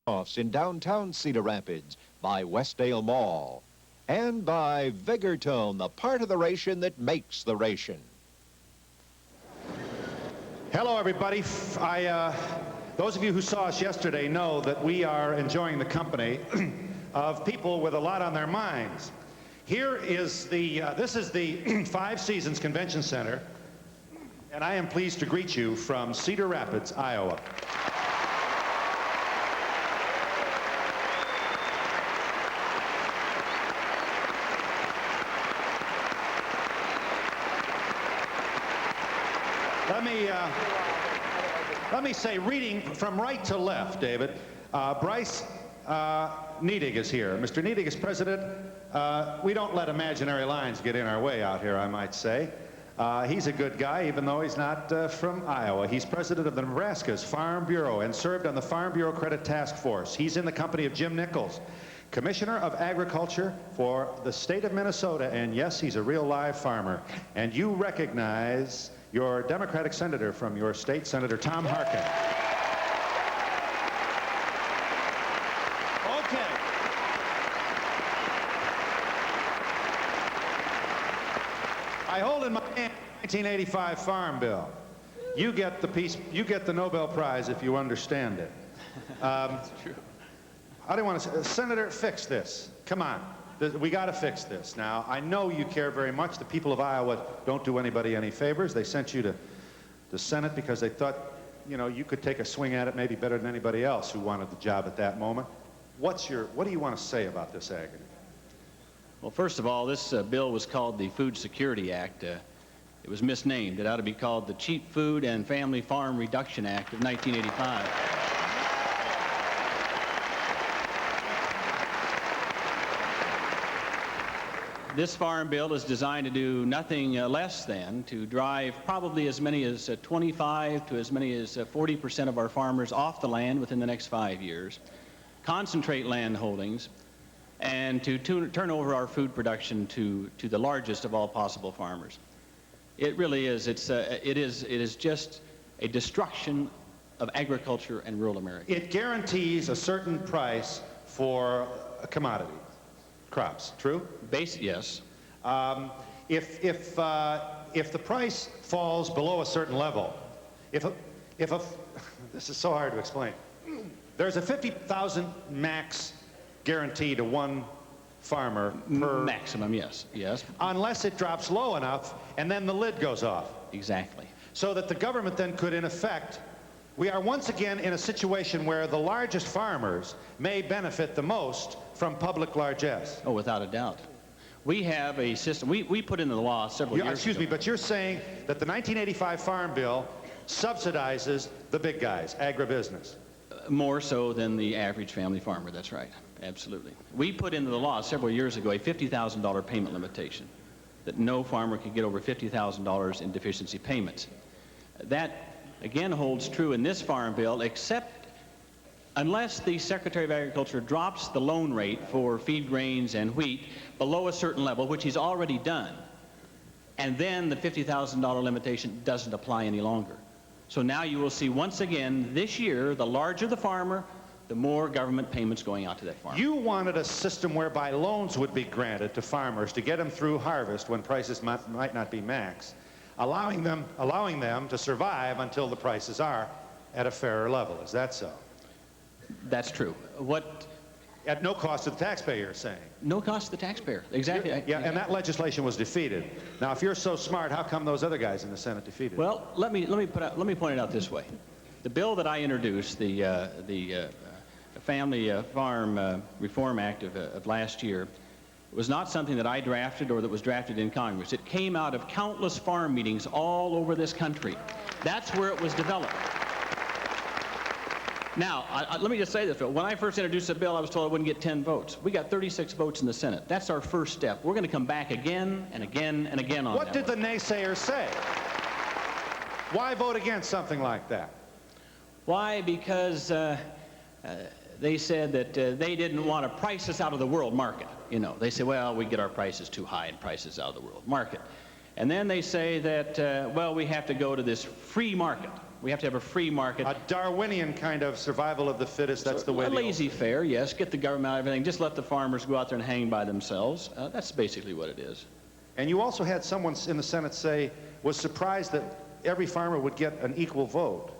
Offs in downtown Cedar Rapids, by Westdale Mall, and by Vigortone, the part of the ration that makes the ration. Hello, everybody. Those of you who saw us yesterday know that we are enjoying the company of people with a lot on their minds. Here is this is the Five Seasons Convention Center, and I am pleased to greet you from Cedar Rapids, Iowa. Let me say, reading from right to left, David, Bryce Niedig is here. Mr. Niedig is president. We don't let imaginary lines get in our way out here, I might say. He's a good guy, even though he's not from Iowa. He's president of the Nebraska's Farm Bureau and served on the Farm Bureau Credit Task Force. He's in the company of Jim Nichols, Commissioner of Agriculture for the state of Minnesota, and yes, he's a real live farmer. And you recognize your Democratic senator from your state, Senator Tom Harkin. Okay. I hold in my hand the 1985 Farm Bill. You get the Nobel Prize if you understand it. That's true. I don't want to say, Senator, fix this. Come on. We got to fix this. Now, I know you care very much. The people of Iowa don't do anybody any favors. They sent you to the Senate because they thought, you know, you could take a swing at it maybe better than anybody else who wanted the job at that moment. What do you want to say about this agony? Well, first of all, this bill was called the Food Security Act. It was misnamed. It ought to be called the Cheap Food and Family Farm Reduction Act of 1985. This farm bill is designed to do nothing less than to drive probably as many as 25 to as many as 40% of our farmers off the land within the next 5 years, concentrate land holdings, and to turn over our food production to the largest of all possible farmers. It really is. It is just a destruction of agriculture and rural America. It guarantees a certain price for a commodity. Crops, true? Yes. If the price falls below a certain level, this is so hard to explain. There's a 50,000 max guarantee to one farmer per maximum, yes, unless it drops low enough, and then the lid goes off. Exactly. So that the government then could, in effect, we are once again in a situation where the largest farmers may benefit the most from public largesse. Oh, without a doubt. We have a system. We put into the law several years ago. Excuse me, but you're saying that the 1985 Farm Bill subsidizes the big guys, agribusiness. More so than the average family farmer, that's right. Absolutely. We put into the law several years ago a $50,000 payment limitation, that no farmer could get over $50,000 in deficiency payments. That again holds true in this farm bill, except unless the Secretary of Agriculture drops the loan rate for feed grains and wheat below a certain level, which he's already done, and then the $50,000 limitation doesn't apply any longer. So now you will see once again this year, the larger the farmer, the more government payments going out to that farmer. You wanted a system whereby loans would be granted to farmers to get them through harvest when prices might not be max, allowing them to survive until the prices are at a fairer level. Is that so? That's true. At no cost to the taxpayer, you're saying? No cost to the taxpayer. Exactly. Yeah, and that legislation was defeated. Now, if you're so smart, how come those other guys in the Senate defeated it? Well, let me point it out this way. The bill that I introduced, the Family Farm Reform Act of last year, was not something that I drafted or that was drafted in Congress. It came out of countless farm meetings all over this country. That's where it was developed. Now, let me just say this. When I first introduced the bill, I was told I wouldn't get 10 votes. We got 36 votes in the Senate. That's our first step. We're going to come back again and again and again on that. What did the naysayers say? Why vote against something like that? Why? Because they said that they didn't want to price us out of the world market. You know, they say, well, we get our prices too high and prices out of the world market. And then they say that, well, we have to go to this free market. We have to have a free market. A Darwinian kind of survival of the fittest, that's the way. A laissez-faire, yes. Get the government out of everything. Just let the farmers go out there and hang by themselves. That's basically what it is. And you also had someone in the Senate say, was surprised that every farmer would get an equal vote.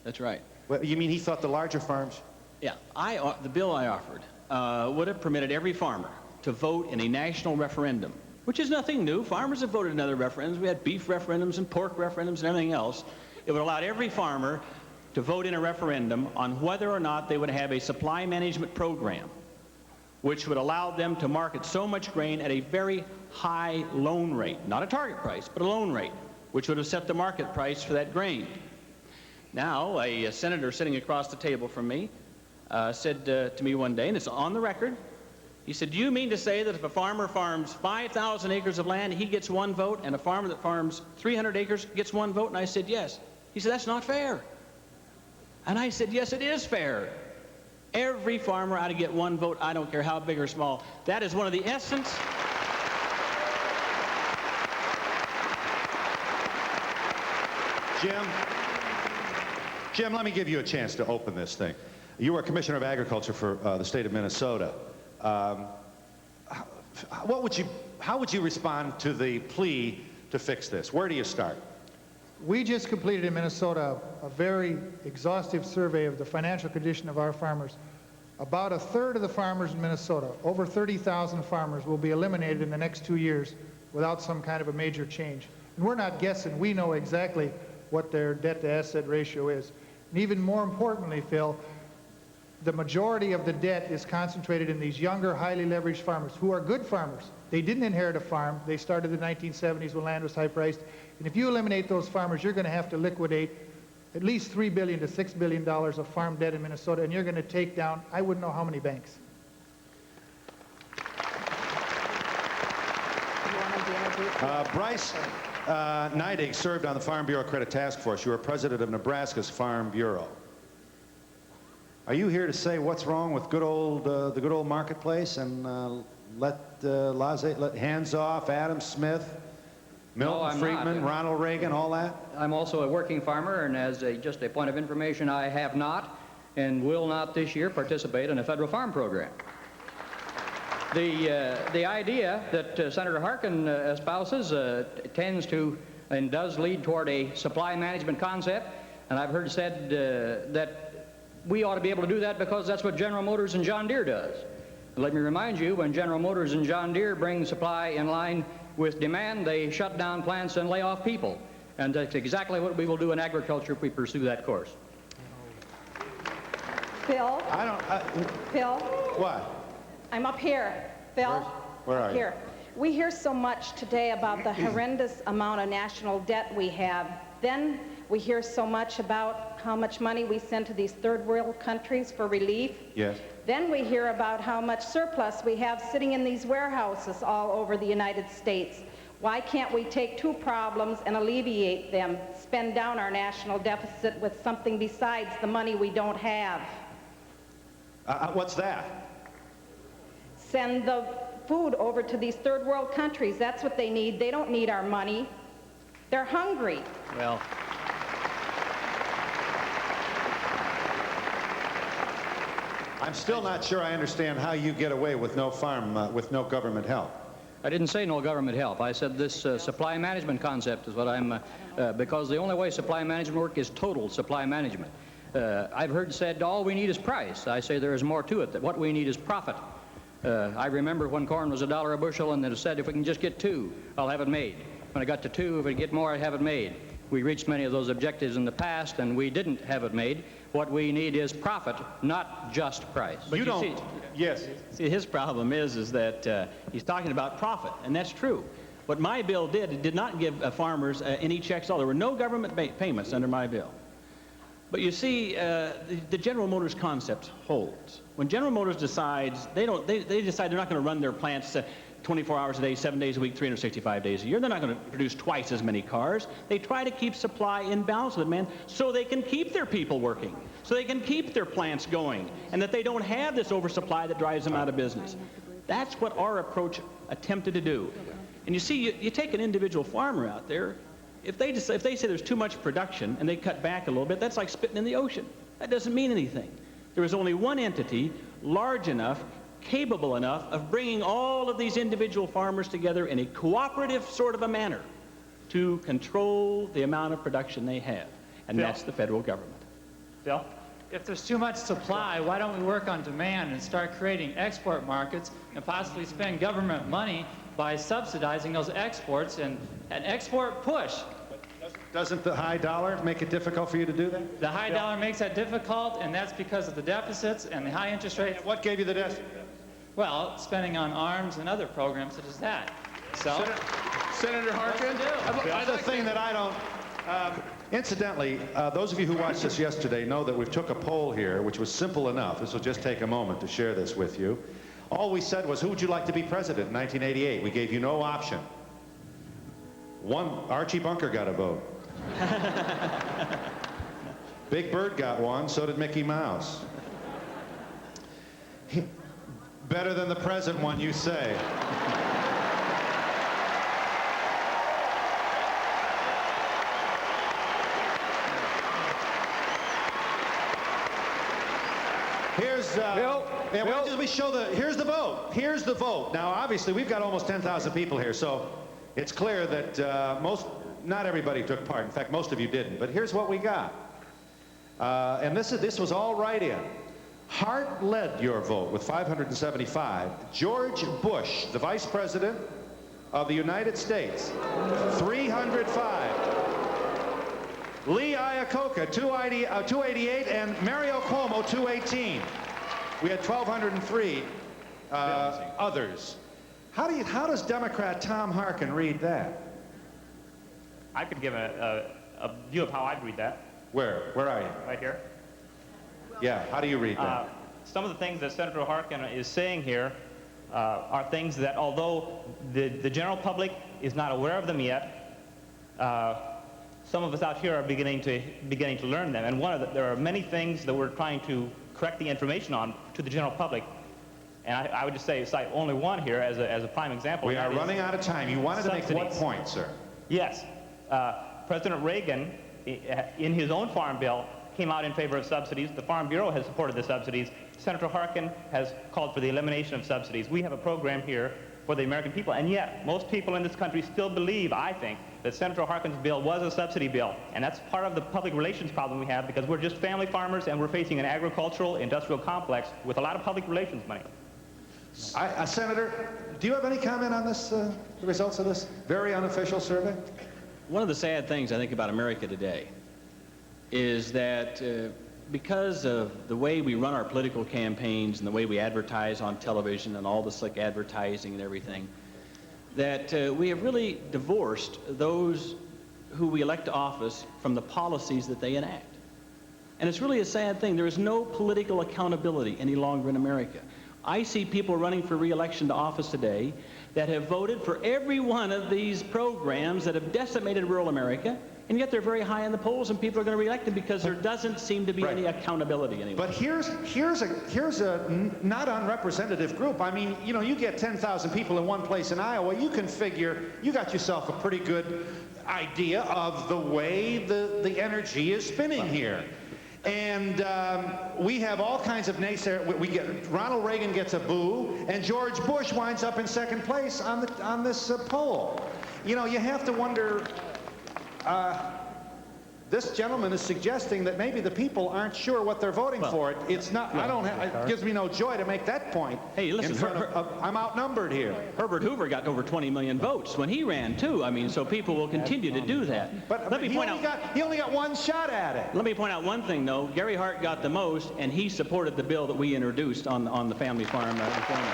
That's right. Well, you mean he thought the larger farms? Yeah. The bill I offered would have permitted every farmer to vote in a national referendum, which is nothing new. Farmers have voted in other referendums. We had beef referendums and pork referendums and everything else. It would allow every farmer to vote in a referendum on whether or not they would have a supply management program which would allow them to market so much grain at a very high loan rate, not a target price, but a loan rate, which would have set the market price for that grain. Now, a senator sitting across the table from me said to me one day, and it's on the record, he said, do you mean to say that if a farmer farms 5,000 acres of land, he gets one vote, and a farmer that farms 300 acres gets one vote? And I said, yes. He said, that's not fair. And I said, yes, it is fair. Every farmer ought to get one vote, I don't care how big or small. That is one of the essence. Jim, let me give you a chance to open this thing. You were Commissioner of Agriculture for the state of Minnesota. How would you respond to the plea to fix this? Where do you start? We just completed in Minnesota a very exhaustive survey of the financial condition of our farmers. About a third of the farmers in Minnesota, over 30,000 farmers, will be eliminated in the next 2 years without some kind of a major change. And we're not guessing. We know exactly what their debt-to-asset ratio is. And even more importantly, Phil, the majority of the debt is concentrated in these younger, highly leveraged farmers who are good farmers. They didn't inherit a farm. They started in the 1970s when land was high-priced. And if you eliminate those farmers, you're going to have to liquidate at least $3 billion to $6 billion of farm debt in Minnesota, and you're going to take down, I wouldn't know how many banks. Bryce Neidig served on the Farm Bureau Credit Task Force. You were president of Nebraska's Farm Bureau. Are you here to say what's wrong with good old the good old marketplace and let hands off Adam Smith, Milton Friedman, Ronald Reagan, all that? I'm also a working farmer, and as just a point of information, I have not and will not this year participate in a federal farm program. The idea that Senator Harkin espouses tends to and does lead toward a supply management concept, and I've heard said that we ought to be able to do that because that's what General Motors and John Deere does. Let me remind you, when General Motors and John Deere bring supply in line with demand, they shut down plants and lay off people. And that's exactly what we will do in agriculture if we pursue that course. Phil? Phil? What? I'm up here. Phil? Where are you? Here. We hear so much today about the horrendous amount of national debt we have. Then we hear so much about how much money we send to these third world countries for relief. Yes. Then we hear about how much surplus we have sitting in these warehouses all over the United States. Why can't we take two problems and alleviate them, spend down our national deficit with something besides the money we don't have? What's that? Send the food over to these third world countries. That's what they need. They don't need our money. They're hungry. Well, I'm still not sure I understand how you get away with no government help. I didn't say no government help. I said this supply management concept is what I'm, because the only way supply management works is total supply management. I've heard said all we need is price. I say there is more to it, that what we need is profit. I remember when corn was $1 a bushel and it said if we can just get 2, I'll have it made. When I got to 2, if we get more, I'd have it made. We reached many of those objectives in the past and we didn't have it made. What we need is profit, not just price. but You don't. see, Yes. see, his problem is that he's talking about profit, and that's true. What my bill did, it did not give farmers any checks at all. There were no government payments under my bill. But you see, the General Motors concept holds. When General Motors decides, they decide they're not going to run their plants 24 hours a day, 7 days a week, 365 days a year. They're not going to produce twice as many cars. They try to keep supply in balance with demand so they can keep their people working, so they can keep their plants going, and that they don't have this oversupply that drives them out of business. That's what our approach attempted to do. And you see, you take an individual farmer out there, If they say there's too much production and they cut back a little bit, that's like spitting in the ocean. That doesn't mean anything. There is only one entity large enough, capable enough of bringing all of these individual farmers together in a cooperative sort of a manner to control the amount of production they have, and that's the federal government. Bill? If there's too much supply, why don't we work on demand and start creating export markets and possibly spend government money by subsidizing those exports and an export push? Doesn't the high dollar make it difficult for you to do that? The high dollar makes that difficult, and that's because of the deficits and the high interest rates. What gave you the deficit? Well, spending on arms and other programs such as that. So, Senator Harkin? The thing that I don't... incidentally, those of you who watched this yesterday know that we took a poll here, which was simple enough. This will just take a moment to share this with you. All we said was, who would you like to be president in 1988? We gave you no option. Archie Bunker got a vote. Big Bird got one, so did Mickey Mouse. Better than the present one, you say. Here's here's the vote. Here's the vote. Now, obviously, we've got almost 10,000 people here, so it's clear that not everybody took part. In fact, most of you didn't. But here's what we got. And this was all write-in. Hart led your vote with 575. George Bush, the Vice President of the United States, 305. Lee Iacocca, 288, and Mario Cuomo, 218. We had 1,203 others. How does Democrat Tom Harkin read that? I could give a view of how I'd read that. Where are you? Right here. Yeah, how do you read that? Some of the things that Senator Harkin is saying here are things that, although the general public is not aware of them yet, some of us out here are beginning to learn them. And there are many things that we're trying to correct the information on to the general public. And I would just cite only one here as a prime example. We are running out of time. You wanted to make what point, sir? Yes. President Reagan, in his own farm bill, came out in favor of subsidies. The Farm Bureau has supported the subsidies. Senator Harkin has called for the elimination of subsidies. We have a program here for the American people, and yet most people in this country still believe, I think, that Senator Harkin's bill was a subsidy bill, and that's part of the public relations problem we have, because we're just family farmers and we're facing an agricultural industrial complex with a lot of public relations money. Senator, do you have any comment on this, the results of this very unofficial survey? One of the sad things I think about America today is that because of the way we run our political campaigns and the way we advertise on television and all the slick advertising and everything, that we have really divorced those who we elect to office from the policies that they enact. And it's really a sad thing. There is no political accountability any longer in America. I see people running for re-election to office today that have voted for every one of these programs that have decimated rural America, and yet they're very high in the polls, and people are going to re-elect them because there doesn't seem to be any accountability anymore. But here's a not unrepresentative group. I mean, you know, you get 10,000 people in one place in Iowa, you can figure you got yourself a pretty good idea of the way the energy is spinning here. And we have all kinds of naysayers. Ronald Reagan gets a boo, and George Bush winds up in second place on this poll. You know, you have to wonder. This gentleman is suggesting that maybe the people aren't sure what they're voting for. It's not. It gives me no joy to make that point. Hey, listen, I'm outnumbered here. Herbert Hoover got over 20 million votes when he ran too. I mean, so people will continue to do that. But let me point out, he only got one shot at it. Let me point out one thing, though. Gary Hart got the most, and he supported the bill that we introduced on the family farm reform.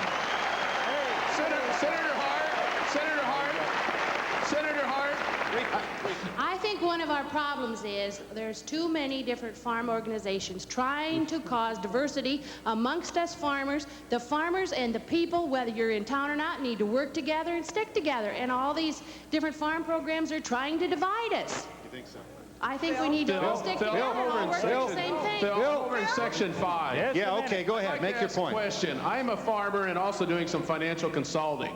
I think one of our problems is there's too many different farm organizations trying to cause diversity amongst us farmers. The farmers and the people, whether you're in town or not, need to work together and stick together. And all these different farm programs are trying to divide us. You think so? I think we need to all stick together and all work for the same thing. Phil, over in Section 5. Yes, yeah, okay, go ahead. Make your point. Question. I'm a farmer and also doing some financial consulting.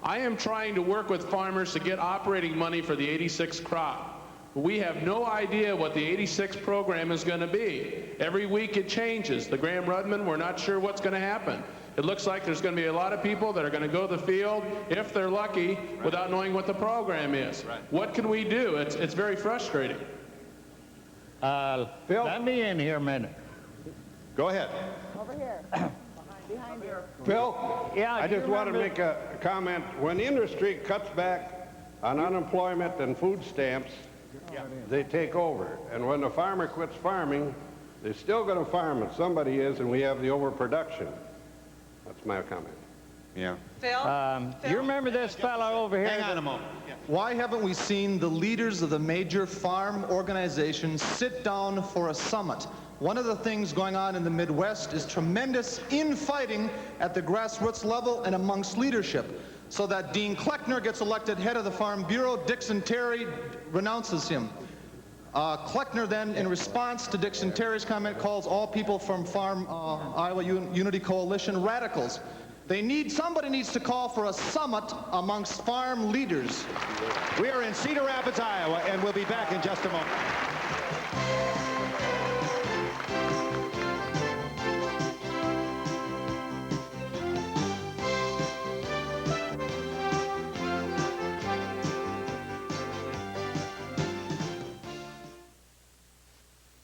I am trying to work with farmers to get operating money for the 86 crop. We have no idea what the 86 program is going to be. Every week it changes. The Graham-Rudman, we're not sure what's going to happen. It looks like there's going to be a lot of people that are going to go to the field, if they're lucky, without knowing what the program is. What can we do? It's very frustrating. Phil? Let me in here a minute. Go ahead. Over here. Behind you. Phil? Yeah, I just want to make a comment. When industry cuts back on unemployment and food stamps, they take over. And when the farmer quits farming, they're still going to farm, and somebody is, and we have the overproduction. That's my comment. Yeah. Phil? You remember this fellow over here? Hang on a moment. Why haven't we seen the leaders of the major farm organizations sit down for a summit? One of the things going on in the Midwest is tremendous infighting at the grassroots level and amongst leadership, so that Dean Kleckner gets elected head of the Farm Bureau. Dixon Terry renounces him. Kleckner then, in response to Dixon Terry's comment, calls all people from Farm Iowa Unity Coalition radicals. Somebody needs to call for a summit amongst farm leaders. We are in Cedar Rapids, Iowa, and we'll be back in just a moment.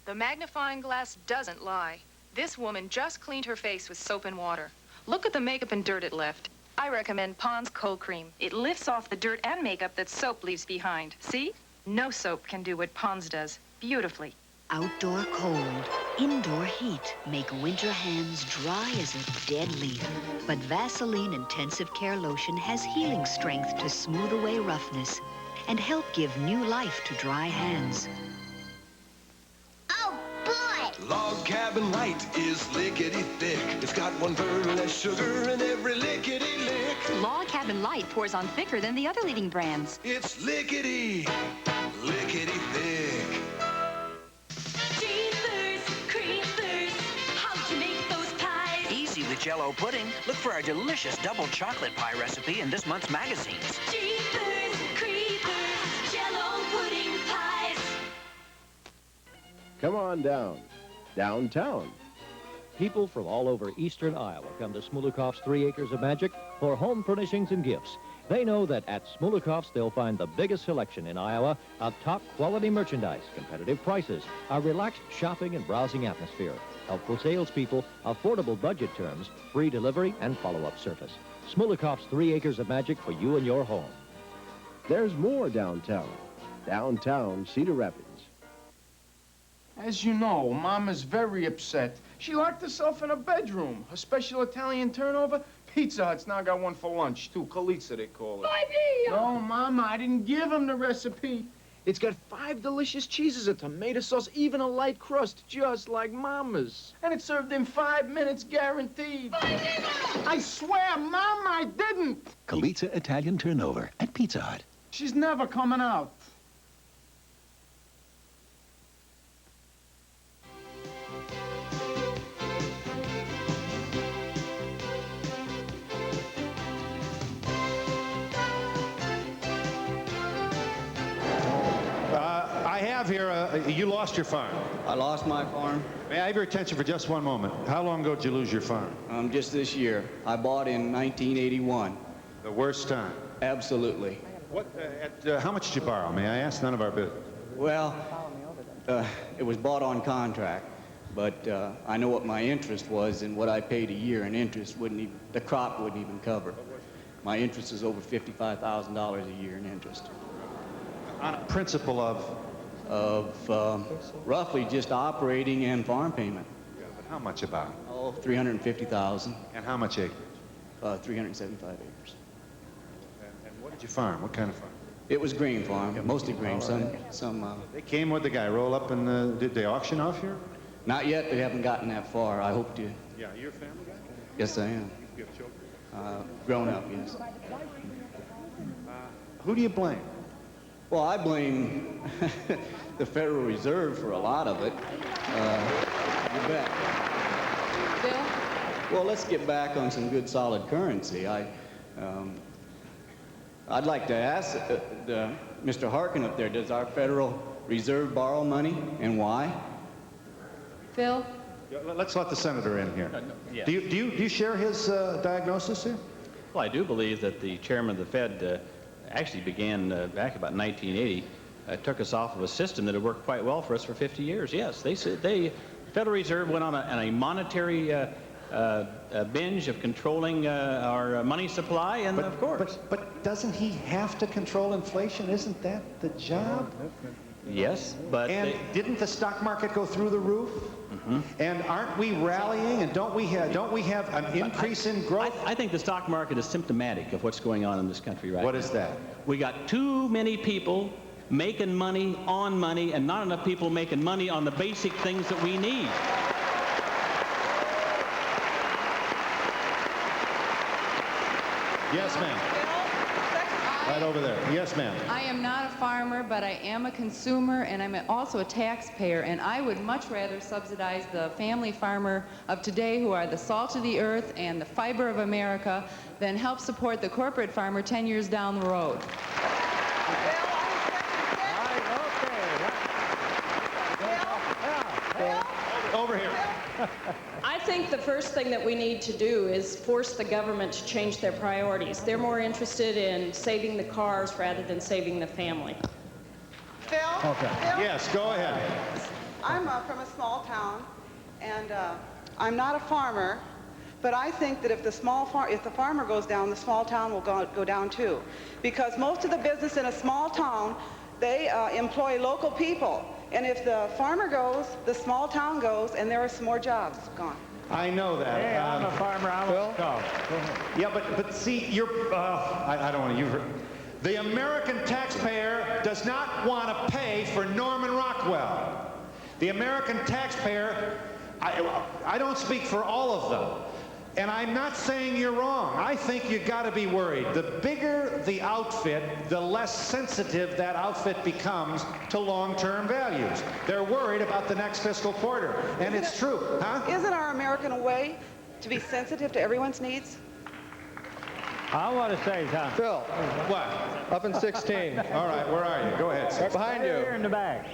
The magnifying glass doesn't lie. This woman just cleaned her face with soap and water. Look at the makeup and dirt it left. I recommend Pond's Cold Cream. It lifts off the dirt and makeup that soap leaves behind. See? No soap can do what Pond's does beautifully. Outdoor cold, indoor heat make winter hands dry as a dead leaf. But Vaseline Intensive Care Lotion has healing strength to smooth away roughness and help give new life to dry hands. Log Cabin Light is lickety thick. It's got 1/3 less sugar in every lickety lick. Log Cabin Light pours on thicker than the other leading brands. It's lickety thick. Jeepers, creepers, how'd you make those pies? Easy with Jell-O pudding. Look for our delicious double chocolate pie recipe in this month's magazines. Jeepers, creepers, Jell-O pudding pies. Come on downtown. People from all over eastern Iowa come to Smolikoff's 3 Acres of Magic for home furnishings and gifts. They know that at Smolikoff's they'll find the biggest selection in Iowa of top quality merchandise, competitive prices, a relaxed shopping and browsing atmosphere, helpful salespeople, affordable budget terms, free delivery, and follow-up service. Smolikoff's 3 Acres of Magic for you and your home. There's more downtown. Downtown Cedar Rapids. As you know, Mama's very upset. She locked herself in her bedroom. Her special Italian turnover? Pizza Hut's now got one for lunch, too. Calizza, they call it. No, Mama, I didn't give him the recipe. It's got 5 delicious cheeses, a tomato sauce, even a light crust, just like Mama's. And it's served in 5 minutes, guaranteed. I swear, Mama, I didn't. Calizza Italian turnover at Pizza Hut. She's never coming out. You lost your farm. I lost my farm. May I have your attention for just one moment? How long ago did you lose your farm? Just this year. I bought in 1981. The worst time? Absolutely. What? How much did you borrow? May I ask? None of our business. Well, it was bought on contract, but I know what my interest was, and what I paid a year in interest the crop wouldn't even cover. My interest is over $55,000 a year in interest. On a principle of roughly just operating and farm payment. Yeah, but how much about? Oh, $350,000. And how much acres? 375 acres. And what did you farm? What kind of farm? It was grain farm, mostly grain. Some. They came with the guy roll up and did they auction off here? Not yet. They haven't gotten that far. I hope to. Yeah, you're a family guy? Yes, I am. You have children? Grown up, yes. Who do you blame? Well, I blame the Federal Reserve for a lot of it. You bet. Bill? Well, let's get back on some good solid currency. I'd like to ask Mr. Harkin up there, does our Federal Reserve borrow money, and why? Phil? Let's let the senator in here. Yes. Do you share his diagnosis here? Well, I do believe that the chairman of the Fed actually began back about 1980, took us off of a system that had worked quite well for us for 50 years. Yes, the Federal Reserve went on a monetary binge of controlling our money supply, and of course. But doesn't he have to control inflation? Isn't that the job? Yes, but... And didn't the stock market go through the roof? Mm-hmm. And aren't we rallying, and don't we have an increase in growth? I think the stock market is symptomatic of what's going on in this country right now. What is that? We got too many people making money on money, and not enough people making money on the basic things that we need. Yes, ma'am. Right over there. Yes, ma'am. I am not a farmer, but I am a consumer, and I'm also a taxpayer, and I would much rather subsidize the family farmer of today, who are the salt of the earth and the fiber of America, than help support the corporate farmer 10 years down the road. Over here. I think the first thing that we need to do is force the government to change their priorities. They're more interested in saving the cars rather than saving the family. Phil? Okay. Phil? Yes, go ahead. I'm from a small town, and I'm not a farmer, but I think that if the farmer goes down, the small town will go down too. Because most of the business in a small town, they employ local people. And if the farmer goes, the small town goes, and there are some more jobs gone. I know that. Hey, I'm a farmer. I want to talk. Yeah, but see, I don't want to. The American taxpayer does not want to pay for Norman Rockwell. The American taxpayer, I don't speak for all of them. And I'm not saying you're wrong. I think you got to be worried. The bigger the outfit, the less sensitive that outfit becomes to long-term values. They're worried about the next fiscal quarter. And it's true, huh? Isn't our American way to be sensitive to everyone's needs? I want to say something. Phil. What? Up in 16. All right, where are you? Go ahead. Right behind you. Here in the back.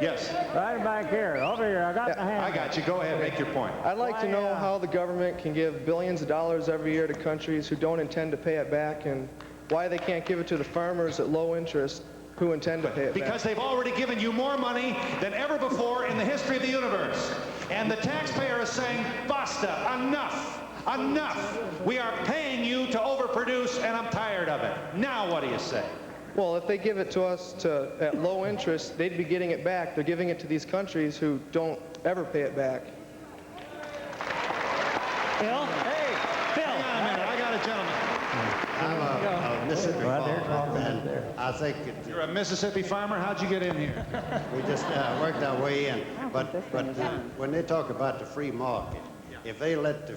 Yes. Right back here. Over here. I got the hand. I got you. Go ahead. Make your point. I'd like to know how the government can give billions of dollars every year to countries who don't intend to pay it back, and why they can't give it to the farmers at low interest who intend to pay it back. Because they've already given you more money than ever before in the history of the universe. And the taxpayer is saying, basta, enough. Enough. We are paying you to overproduce, and I'm tired of it. Now what do you say? Well, if they give it to us at low interest, they'd be getting it back. They're giving it to these countries who don't ever pay it back. Phil? Hey, Phil. Hang on a minute. I got a gentleman. I'm a Mississippi farmer, and I think You're a Mississippi farmer? How'd you get in here? we just worked our way in. But when they talk about the free market, if they let the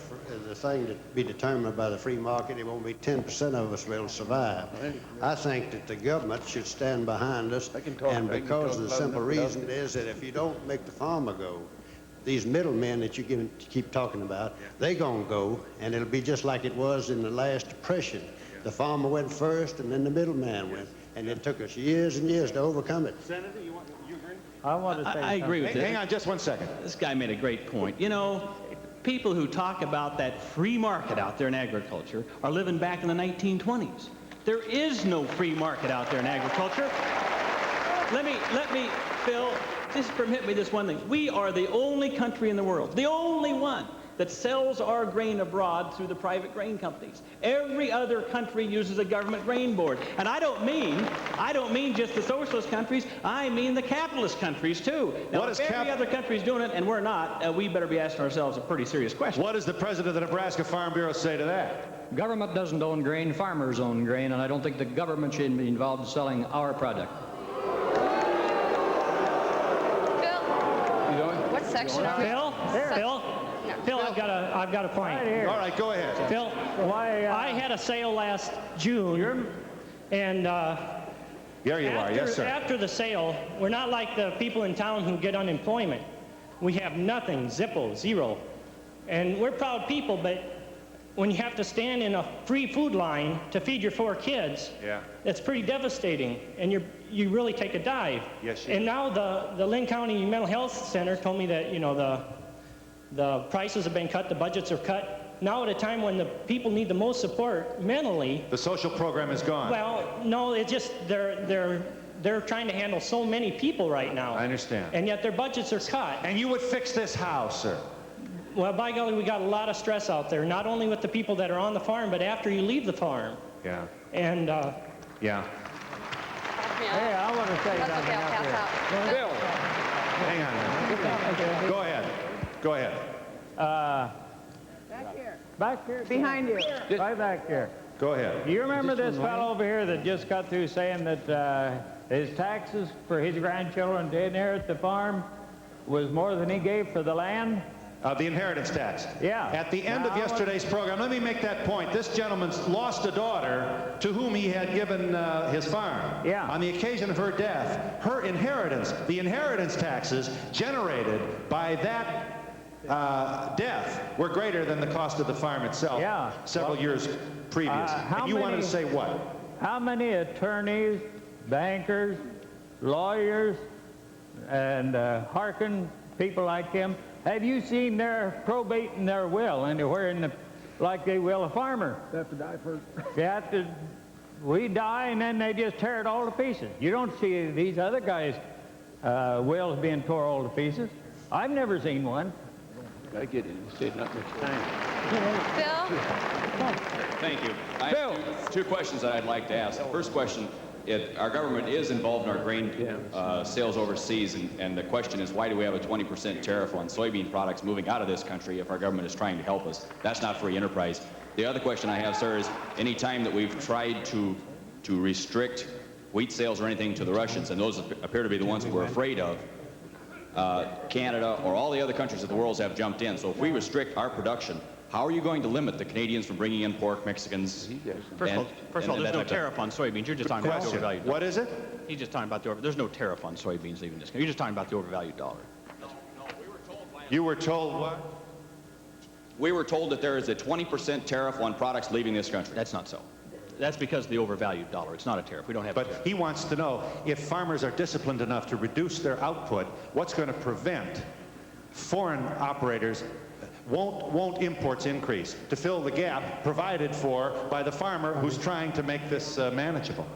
thing be determined by the free market, it won't be 10% of us will survive. I think that the government should stand behind us, and because of the simple reason is that if you don't make the farmer go, these middlemen that you keep talking about, they're going to go, and it'll be just like it was in the last depression. The farmer went first, and then the middleman went, and it took us years and years to overcome it. Senator, you agree? I want to say I agree with this. Hang on just one second. This guy made a great point. You know, people who talk about that free market out there in agriculture are living back in the 1920s. There is no free market out there in agriculture. Let me, Phil, just permit me this one thing. We are the only country in the world, the only one, that sells our grain abroad through the private grain companies. Every other country uses a government grain board. And I don't mean just the socialist countries, I mean the capitalist countries too. Now, if every other country's doing it and we're not, we better be asking ourselves a pretty serious question. What does the president of the Nebraska Farm Bureau say to that? Government doesn't own grain, farmers own grain, and I don't think the government should be involved in selling our product. Phil? What section are we? Phil, I've got a point. All right, go ahead. Phil, I had a sale last June, and there you are. Yes, sir. After the sale, we're not like the people in town who get unemployment. We have nothing, zippo, zero. And we're proud people, but when you have to stand in a free food line to feed your 4 kids, Yeah. it's pretty devastating, and you really take a dive. Yes, you And now the Lynn County Mental Health Center told me that, you know, the prices have been cut, the budgets are cut. Now at a time when the people need the most support mentally. The social program is gone. Well, no, it's just they're trying to handle so many people right now. I understand. And yet their budgets are cut. And you would fix this how, sir? Well, by golly, we got a lot of stress out there, not only with the people that are on the farm, but after you leave the farm. Yeah. And, yeah. Hey, I want to say something up here. Bill. Hang on. Go ahead. Go ahead. Back here. Behind you. Right back here. Go ahead. You remember this fellow over here that just got through saying that his taxes for his grandchildren to inherit the farm was more than he gave for the land? The inheritance tax. Yeah. At the end of yesterday's program, let me make that point. This gentleman's lost a daughter to whom he had given his farm. Yeah. On the occasion of her death, her inheritance, the inheritance taxes generated by that death were greater than the cost of the farm itself. Yeah. Several years previous. And you wanted to say what? How many attorneys, bankers, lawyers, and Harkin, people like him, have you seen their probate and their will anywhere like they will a farmer? They have to die first. We die and then they just tear it all to pieces. You don't see these other guys' wills being tore all to pieces. I've never seen one. I get it. You said not much time. Bill? Thank you. I have two questions that I'd like to ask. The first question, our government is involved in our grain sales overseas, and the question is, why do we have a 20% tariff on soybean products moving out of this country if our government is trying to help us? That's not free enterprise. The other question I have, sir, is any time that we've tried to restrict wheat sales or anything to the Russians, and those appear to be the ones that we're afraid of, Canada or all the other countries of the world have jumped in. So if we restrict our production, how are you going to limit the Canadians from bringing in pork, Mexicans? First of all, there's no tariff on soybeans. You're just talking about the overvalued dollar. What is it? He's just talking about there's no tariff on soybeans leaving this country. You're just talking about the overvalued dollar. You were told what? We were told that there is a 20% tariff on products leaving this country. That's not so. That's because of the overvalued dollar. It's not a tariff. We don't have a tariff. But he wants to know if farmers are disciplined enough to reduce their output, what's going to prevent foreign operators won't imports increase to fill the gap provided for by the farmer who's trying to make this manageable.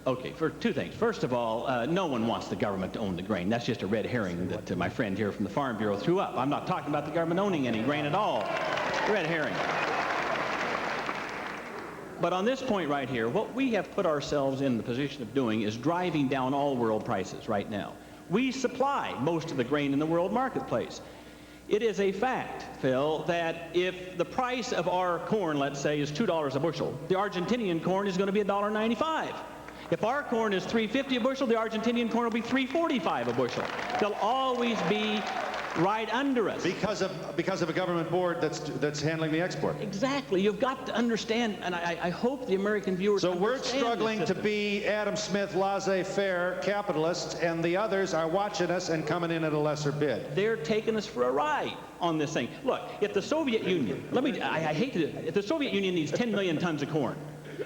Okay, for two things. First of all, no one wants the government to own the grain. That's just a red herring that my friend here from the Farm Bureau threw up. I'm not talking about the government owning any grain at all. Red herring. But on this point right here, what we have put ourselves in the position of doing is driving down all world prices right now. We supply most of the grain in the world marketplace. It is a fact, Phil, that if the price of our corn, let's say, is $2 a bushel, the Argentinian corn is going to be $1.95. If our corn is $3.50 a bushel, the Argentinian corn will be $3.45 a bushel. They'll always be right under us. Because of a government board that's handling the export. Exactly. You've got to understand, and I hope the American viewers So we're understand struggling to be Adam Smith, laissez-faire capitalists, and the others are watching us and coming in at a lesser bid. They're taking us for a ride on this thing. Look, if the Soviet Union, if the Soviet Union needs 10 million tons of corn,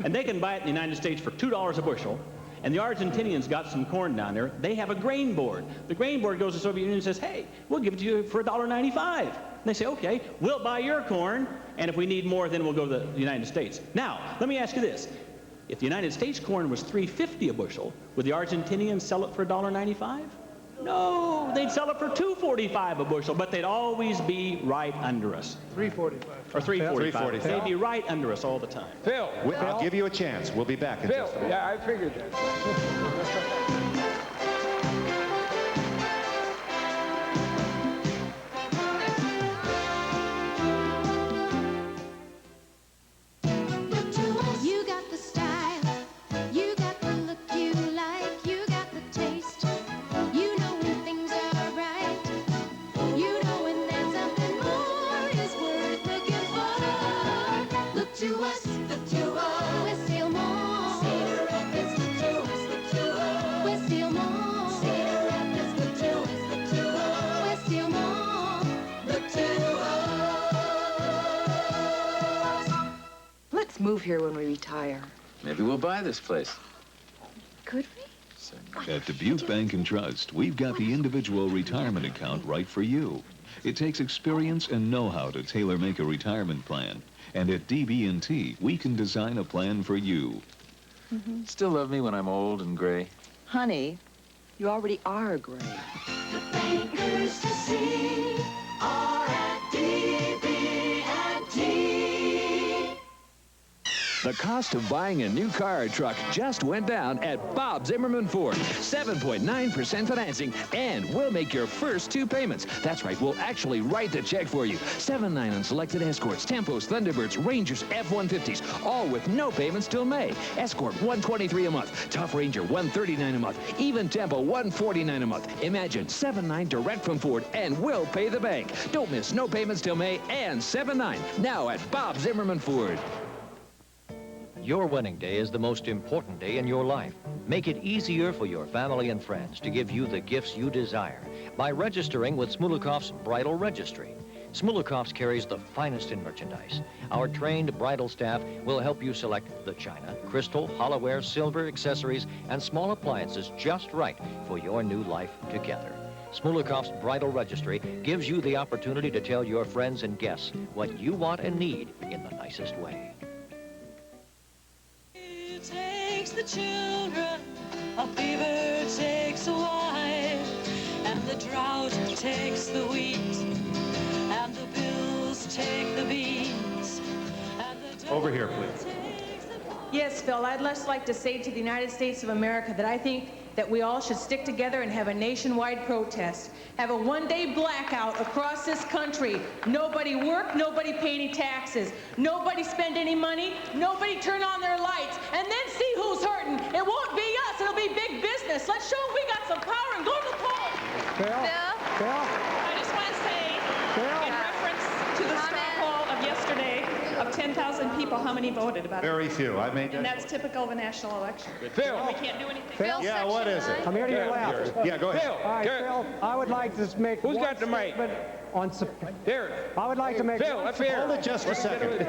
and they can buy it in the United States for $2 a bushel, and the Argentinians got some corn down there, they have a grain board. The grain board goes to the Soviet Union and says, hey, we'll give it to you for $1.95. And they say, okay, we'll buy your corn, and if we need more, then we'll go to the United States. Now, let me ask you this. If the United States corn was $3.50 a bushel, would the Argentinians sell it for $1.95? No, they'd sell it for $2.45 a bushel, but they'd always be right under us. $3.45. Or $3.45. $3.45. They'd be right under us all the time. Phil. I'll give you a chance. We'll be back in just a minute. Yeah, I figured that. You got the style, you got the look you like, you got the taste. You know when things are right, you know when there's something more is worth looking for. Look to us, we're still more. Cedar Rapids, look to us, we're Let's move here when we retire. Maybe we'll buy this place. Could we? At Dubuque Bank and Trust, we've got the individual retirement account right for you. It takes experience and know-how to tailor-make a retirement plan. And at DB&T, we can design a plan for you. Still love me when I'm old and gray? Honey, you already are gray. The bankers to see are at DB&T. The cost of buying a new car or truck just went down at Bob Zimmerman Ford. 7.9% financing, and we'll make your first 2 payments. That's right, we'll actually write the check for you. 7.9 on selected Escorts, Tempos, Thunderbirds, Rangers, F-150s, all with no payments till May. Escort, $123 a month. Tough Ranger, $139 a month. Even Tempo, $149 a month. Imagine 7.9 direct from Ford, and we'll pay the bank. Don't miss no payments till May and 7.9. Now at Bob Zimmerman Ford. Your wedding day is the most important day in your life. Make it easier for your family and friends to give you the gifts you desire by registering with Smulikov's Bridal Registry. Smulikov's carries the finest in merchandise. Our trained bridal staff will help you select the china, crystal, hollowware, silver, accessories, and small appliances just right for your new life together. Smulikov's Bridal Registry gives you the opportunity to tell your friends and guests what you want and need in the nicest way. Takes the children, a fever takes a wife, and the drought takes the wheat, and the bills take the beans, and the Over here, please. Yes, Phil, I'd just like to say to the United States of America that I think that we all should stick together and have a nationwide protest. Have a one-day blackout across this country. Nobody work, nobody pay any taxes, nobody spend any money, nobody turn on their lights, and then see who's hurting. It won't be us, it'll be big business. Let's show them we got some power and go to the polls. Phil? I just want to say, in reference to the straw poll of yesterday, of 10,000 people, how many voted about it? Very few. I made And that. that's typical of a national election. Phil. We can't do anything. Phil. Yeah, what is it? I'm here to your left. Yeah, go ahead. Phil. All right, Phil, I would like to make Who's one got the mic? statement on Here. I would like to make Phil, one up here. Hold it just a second.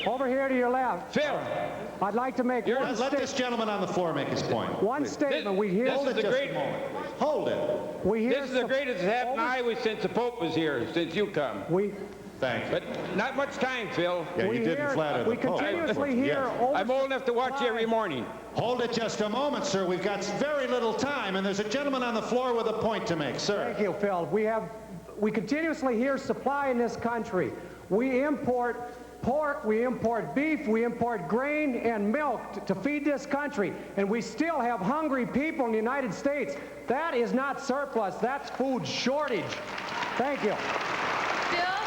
over here to your left. Phil. I'd like to make one Let this gentleman on the floor make his point. one statement. We hear Hold it just a moment. Hold it. we hear This is the greatest that's happened to Iowa since the Pope was here, since you come. Thank you. But not much time, Phil. Yeah, you didn't flatter the Pope. Yes. I'm old enough to watch you every morning. Hold it just a moment, sir. We've got very little time, and there's a gentleman on the floor with a point to make, sir. Thank you, Phil. We continuously hear supply in this country. We import pork, we import beef, we import grain and milk to feed this country, and we still have hungry people in the United States. That is not surplus, that's food shortage. Thank you. Bill,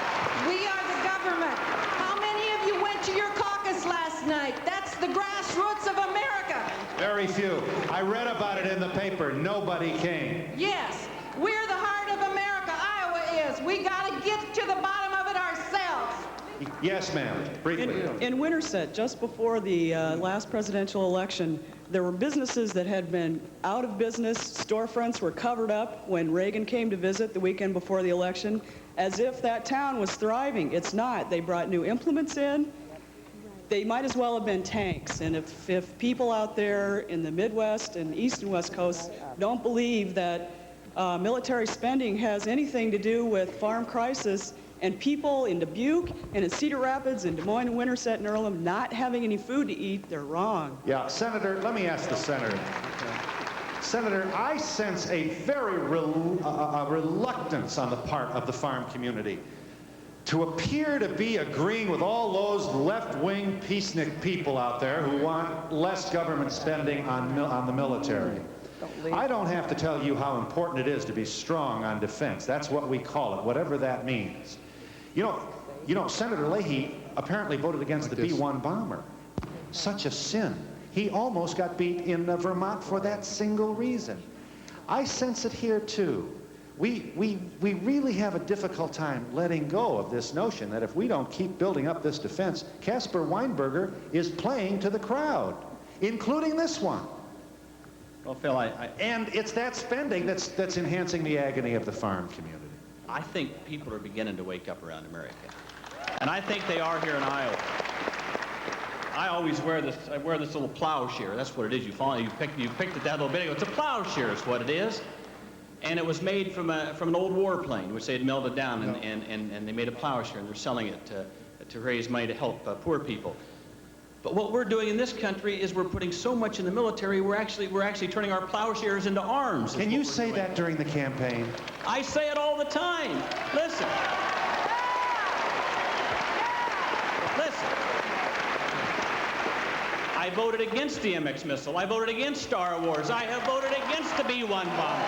we are the government. How many of you went to your caucus last night? That's the grassroots of America. Very few. I read about it in the paper. Nobody came. Yes, we're the heart of America. Iowa is. We got to get to the bottom of it ourselves. Yes, ma'am. Briefly. In Winterset, just before the last presidential election, there were businesses that had been out of business. Storefronts were covered up when Reagan came to visit the weekend before the election, as if that town was thriving. It's not. They brought new implements in. They might as well have been tanks. And if people out there in the Midwest and East and West Coast don't believe that military spending has anything to do with farm crisis, and people in Dubuque and in Cedar Rapids and Des Moines and Winterset and Earlham not having any food to eat, they're wrong. Yeah, Senator, let me ask the senator. Senator, I sense a very reluctance on the part of the farm community to appear to be agreeing with all those left-wing peacenik people out there who want less government spending on the military. I don't have to tell you how important it is to be strong on defense. That's what we call it, whatever that means. You know, Senator Leahy apparently voted against the B-1 bomber. Such a sin. He almost got beat in Vermont for that single reason. I sense it here too. We really have a difficult time letting go of this notion that if we don't keep building up this defense, Caspar Weinberger is playing to the crowd, including this one. Well, Phil, and it's that spending that's enhancing the agony of the farm community. I think people are beginning to wake up around America. And I think they are here in Iowa. I always wear this. I wear this little plowshare. That's what it is. You picked it that little bit ago. It's a plowshare, is what it is. And it was made from an old warplane, which they had melted down, and they made a plowshare, and they're selling it to raise money to help poor people. But what we're doing in this country is we're putting so much in the military. We're actually turning our plowshares into arms. Can you say that during the campaign? I say it all the time. Listen. Listen. I voted against the MX missile. I voted against Star Wars. I have voted against the B-1 bomber.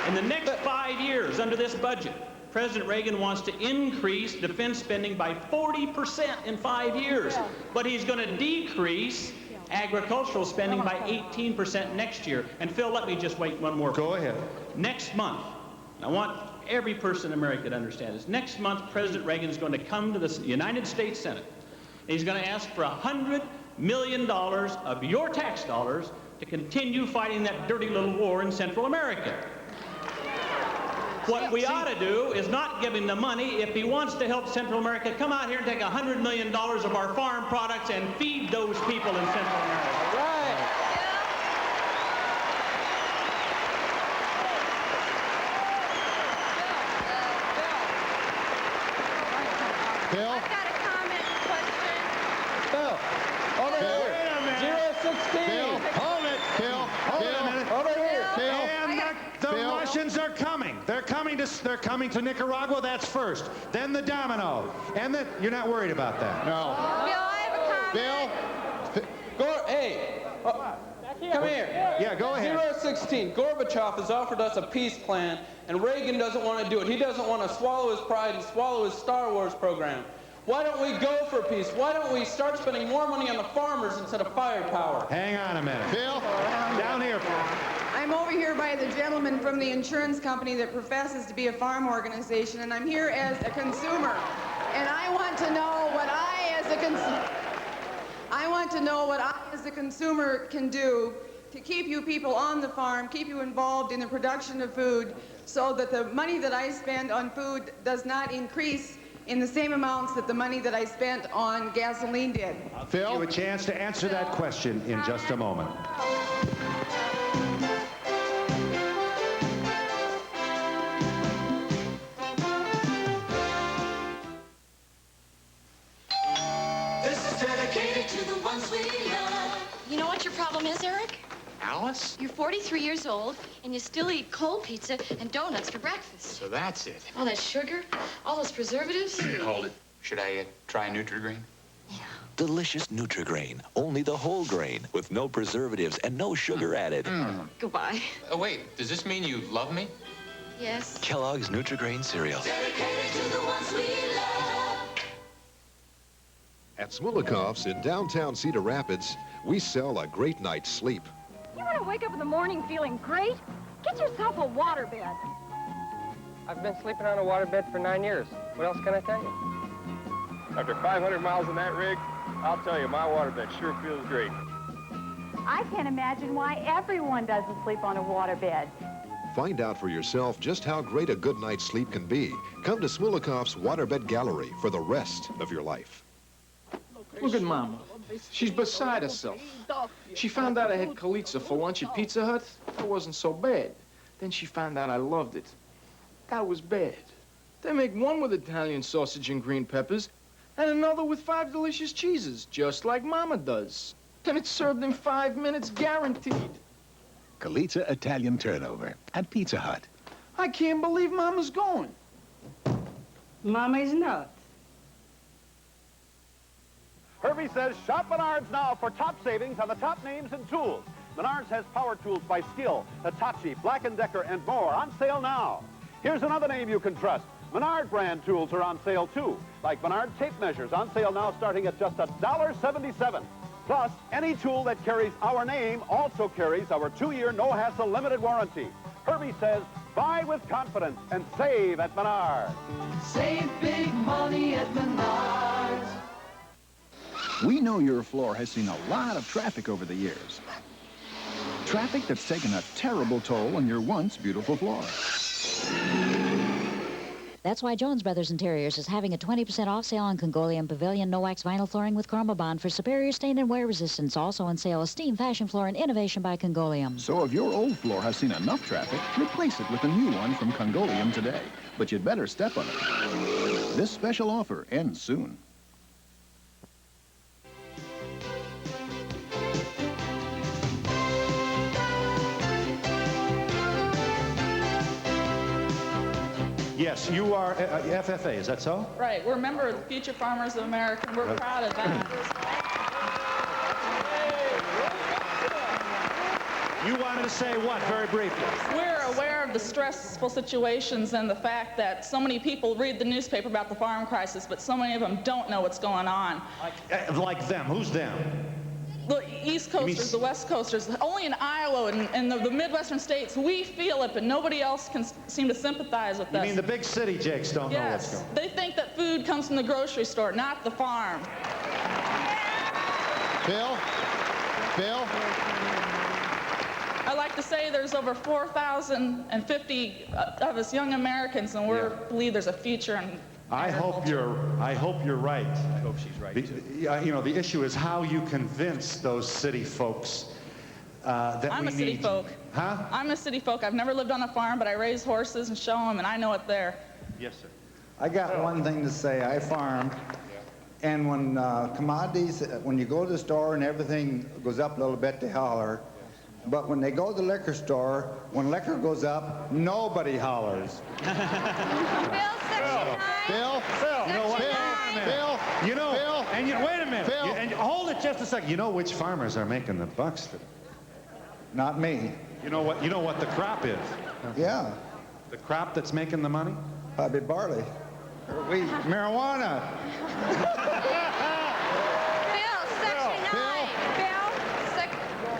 In the next 5 years, under this budget, President Reagan wants to increase defense spending by 40% in 5 years, but he's going to decrease agricultural spending by 18% next year. And Phil, let me just wait one more. Go ahead. Next month, I want every person in America to understand this. Next month, President Reagan is going to come to the United States Senate, and he's going to ask for $100 million of your tax dollars to continue fighting that dirty little war in Central America. What we ought to do is not give him the money. If he wants to help Central America, come out here and take $100 million of our farm products and feed those people in Central America. Right. Bill? I've got a comment, question. Bill, over here. Wait a minute. 016. Bill, hold it. Bill, hold it a minute. Over here. Bill, and the Russians are coming. They're coming to Nicaragua. That's first. Then the domino. And then you're not worried about that. No. Bill, I have a comment. Bill, hey. Come here. Yeah, go ahead. 016. Gorbachev has offered us a peace plan, and Reagan doesn't want to do it. He doesn't want to swallow his pride and swallow his Star Wars program. Why don't we go for peace? Why don't we start spending more money on the farmers instead of firepower? Hang on a minute. Bill, down here. I'm over here by the gentleman from the insurance company that professes to be a farm organization, and I'm here as a consumer. And I want to know what I as a consumer can do to keep you people on the farm, keep you involved in the production of food, so that the money that I spend on food does not increase in the same amounts that the money that I spent on gasoline did. I'll give you a chance to answer that question in just a moment. This is dedicated to the ones we love. You know what your problem is, Eric? Alice? You're 43 years old, and you still eat cold pizza and donuts for breakfast. So that's it. All that sugar, all those preservatives. Hold it. Should I try Nutri-Grain? Delicious Nutri-Grain. Only the whole grain with no preservatives and no sugar added. Goodbye. Oh, wait. Does this mean you love me? Yes. Kellogg's Nutri-Grain cereal. Dedicated to the ones we love. At Smulikov's in downtown Cedar Rapids, we sell a great night's sleep. You want to wake up in the morning feeling great? Get yourself a waterbed. I've been sleeping on a waterbed for 9 years. What else can I tell you? After 500 miles in that rig, I'll tell you, my waterbed sure feels great. I can't imagine why everyone doesn't sleep on a waterbed. Find out for yourself just how great a good night's sleep can be. Come to Smulikov's Waterbed Gallery for the rest of your life. Look at Mama. She's beside herself. She found out I had Kalitsa for lunch at Pizza Hut. That wasn't so bad. Then she found out I loved it. That was bad. They make one with Italian sausage and green peppers, and another with 5 delicious cheeses, just like Mama does. And it's served in 5 minutes, guaranteed. Kalitsa Italian turnover at Pizza Hut. I can't believe Mama's going. Mama's nuts. Herbie says shop Menards now for top savings on the top names and tools. Menards has power tools by Skill, Hitachi, Black & Decker, and more on sale now. Here's another name you can trust. Menard brand tools are on sale too, like Menard tape measures on sale now starting at just $1.77. Plus, any tool that carries our name also carries our 2-year no-hassle limited warranty. Herbie says buy with confidence and save at Menards. Save big money at Menards. We know your floor has seen a lot of traffic over the years. Traffic that's taken a terrible toll on your once beautiful floor. That's why Jones Brothers Interiors is having a 20% off sale on Congolian Pavilion no-wax vinyl flooring with Chroma Bond for superior stain and wear resistance. Also on sale, Esteem Fashion Floor and Innovation by Congolium. So if your old floor has seen enough traffic, replace it with a new one from Congolium today. But you'd better step on it. This special offer ends soon. Yes, you are FFA, is that so? Right. We're a member of the Future Farmers of America, and we're proud of that. You wanted to say what, very briefly? We're aware of the stressful situations and the fact that so many people read the newspaper about the farm crisis, but so many of them don't know what's going on. Like them. Who's them? The East Coasters, the West Coasters, only in Iowa and the Midwestern states, we feel it, but nobody else can seem to sympathize with us. You mean the big city jakes don't know what's going on? They think that food comes from the grocery store, not the farm. Bill? I like to say there's over 4,050 of us young Americans, and we believe there's a future in I hope you're right. I hope she's right, too. You know, the issue is how you convince those city folks that I'm we a city need... folk. Huh? I'm a city folk. I've never lived on a farm, but I raise horses and show them, and I know it there. Yes, sir. I got one thing to say. I farm, and when commodities, when you go to the store and everything goes up a little bit, they holler. But when they go to the liquor store, when liquor goes up, nobody hollers. Bill, you know what? Bill, you know, Bill, and you, wait a minute. Bill. And hold it just a second. You know which farmers are making the bucks today? Not me. You know what the crop is? Yeah. The crop that's making the money? Probably barley. Or wheat. Marijuana.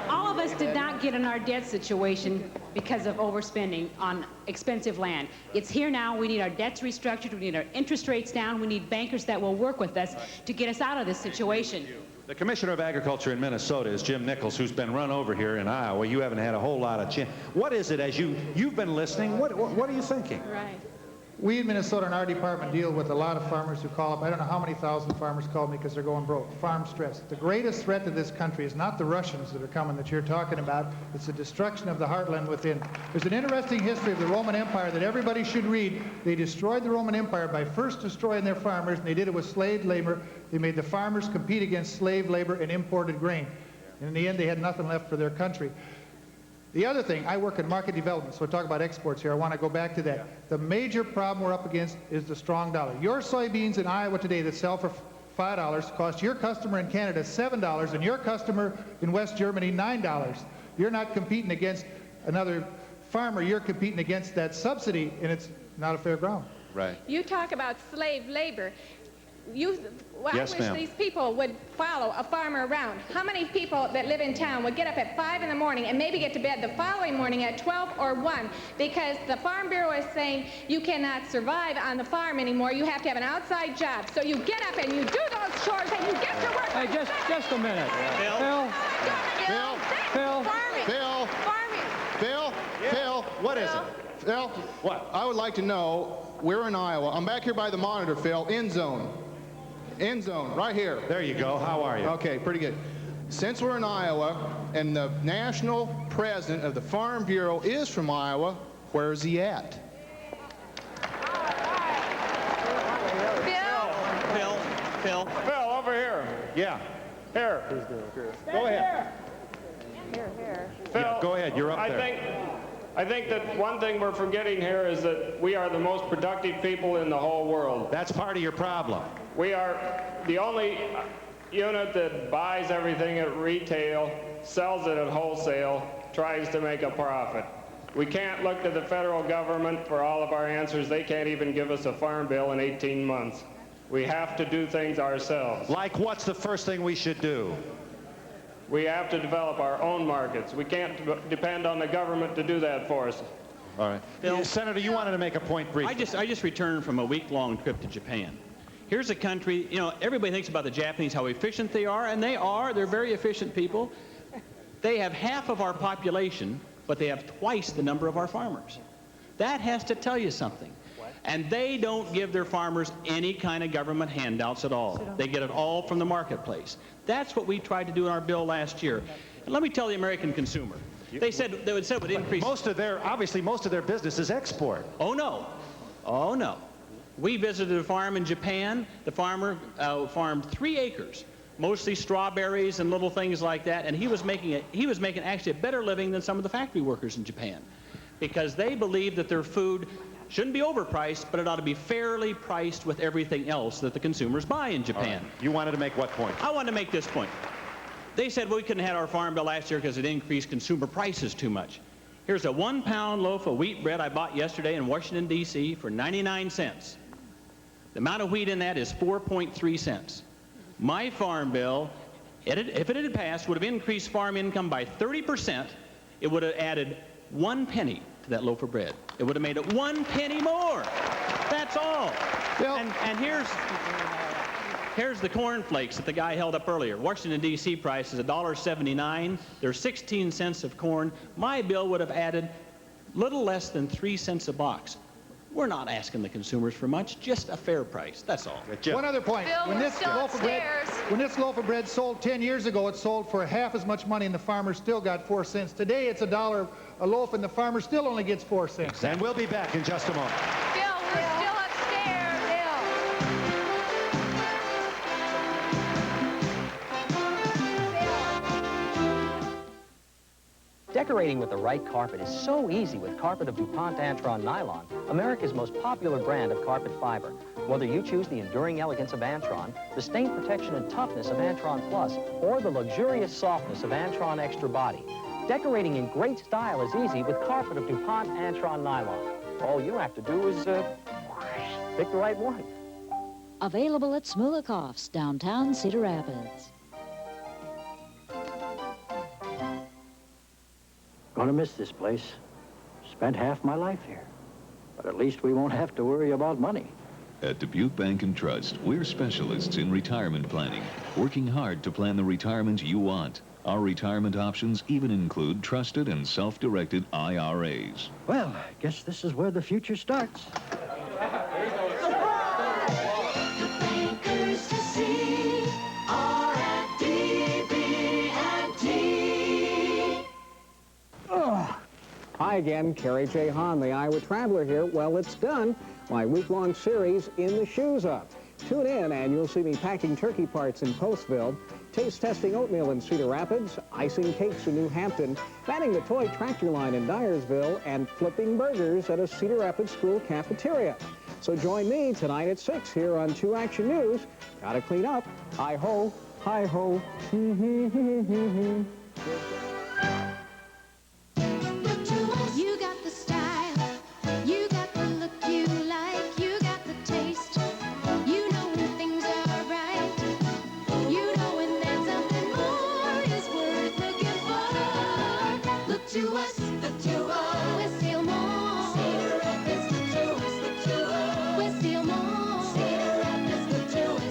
All of us did not get in our debt situation because of overspending on expensive land. It's here now. We need our debts restructured. We need our interest rates down. We need bankers that will work with us to get us out of this situation. The Commissioner of Agriculture in Minnesota is Jim Nichols, who's been run over here in Iowa. You haven't had a whole lot of chance. What is it, as you've been listening, what are you thinking? Right. We in Minnesota in our department deal with a lot of farmers who call up. I don't know how many thousand farmers call me because they're going broke. Farm stress. The greatest threat to this country is not the Russians that are coming that you're talking about. It's the destruction of the heartland within. There's an interesting history of the Roman Empire that everybody should read. They destroyed the Roman Empire by first destroying their farmers, and they did it with slave labor. They made the farmers compete against slave labor and imported grain. And in the end, they had nothing left for their country. The other thing, I work in market development, so we're talking about exports here. I want to go back to that. The major problem we're up against is the strong dollar. Your soybeans in Iowa today that sell for $5 cost your customer in Canada $7 and your customer in West Germany $9. You're not competing against another farmer. You're competing against that subsidy, and it's not a fair ground. Right. You talk about slave labor. I Yes, wish ma'am. these people would follow a farmer around. How many people that live in town would get up at 5 in the morning and maybe get to bed the following morning at 12 or 1 because the Farm Bureau is saying you cannot survive on the farm anymore. You have to have an outside job. So you get up and you do those chores and you get to work. Hey, just a minute. Phil. What is it? Phil, what? I would like to know, we're in Iowa. I'm back here by the monitor, Phil, end zone. End zone, right here. There you go. How are you? Okay, pretty good. Since we're in Iowa and the national president of the Farm Bureau is from Iowa, where is he at? Phil, over here. Yeah. Here. Go ahead. Phil, Yeah, go ahead. You're up there. I think that one thing we're forgetting here is that we are the most productive people in the whole world. That's part of your problem. We are the only unit that buys everything at retail, sells it at wholesale, tries to make a profit. We can't look to the federal government for all of our answers. They can't even give us a farm bill in 18 months. We have to do things ourselves. Like what's the first thing we should do? We have to develop our own markets. We can't depend on the government to do that for us. All right. Phil, Senator, you wanted to make a point briefly. I just returned from a week-long trip to Japan. Here's a country, you know, everybody thinks about the Japanese, how efficient they are, and they are. They're very efficient people. They have half of our population, but they have twice the number of our farmers. That has to tell you something. And they don't give their farmers any kind of government handouts at all. They get it all from the marketplace. That's what we tried to do in our bill last year. And let me tell the American consumer. They said it would increase. Obviously most of their business is export. Oh no. Oh no. We visited a farm in Japan. The farmer farmed 3 acres, mostly strawberries and little things like that, and he was making actually a better living than some of the factory workers in Japan, because they believe that their food shouldn't be overpriced, but it ought to be fairly priced with everything else that the consumers buy in Japan. Right. You wanted to make what point? I wanted to make this point. They said, well, we couldn't have our farm bill last year because it increased consumer prices too much. Here's a 1-pound loaf of wheat bread I bought yesterday in Washington, D.C. for 99 cents. The amount of wheat in that is 4.3 cents. My farm bill, if it had passed, would have increased farm income by 30%. It would have added 1 penny to that loaf of bread. It would have made it 1 penny more. That's all. And here's the corn flakes that the guy held up earlier. Washington, D.C. price is $1.79. There's 16 cents of corn. My bill would have added little less than 3 cents a box. We're not asking the consumers for much, just a fair price. That's all. One other point. Bill, When this loaf of bread sold 10 years ago, it sold for half as much money, and the farmer still got 4 cents. Today, it's $1 a loaf, and the farmer still only gets 4 cents. And we'll be back in just a moment. Bill, we're still upstairs. Decorating with the right carpet is so easy with carpet of DuPont Antron Nylon, America's most popular brand of carpet fiber. Whether you choose the enduring elegance of Antron, the stain protection and toughness of Antron Plus, or the luxurious softness of Antron Extra Body, decorating in great style is easy with carpet of DuPont Antron Nylon. All you have to do is pick the right one. Available at Smulikoff's, downtown Cedar Rapids. Gonna miss this place. Spent half my life here. But at least we won't have to worry about money. At Dubuque Bank and Trust, we're specialists in retirement planning, working hard to plan the retirement you want. Our retirement options even include trusted and self-directed IRAs. Well, I guess this is where the future starts. Hi again, Kerry J. Hahn, the Iowa Traveler here. Well, it's done. My week-long series, In the Shoes Up. Tune in and you'll see me packing turkey parts in Postville, taste testing oatmeal in Cedar Rapids, icing cakes in New Hampton, manning the toy tractor line in Dyersville, and flipping burgers at a Cedar Rapids school cafeteria. So join me tonight at 6 here on 2 Action News. Gotta clean up. Hi-ho, hi-ho. You got the style, you got the look you like, you got the taste. You know when things are right, you know when there's something more is worth looking for. Look to us, we're still more. Cedar Rapids, look to us, we're still more. Cedar Rapids, look to us,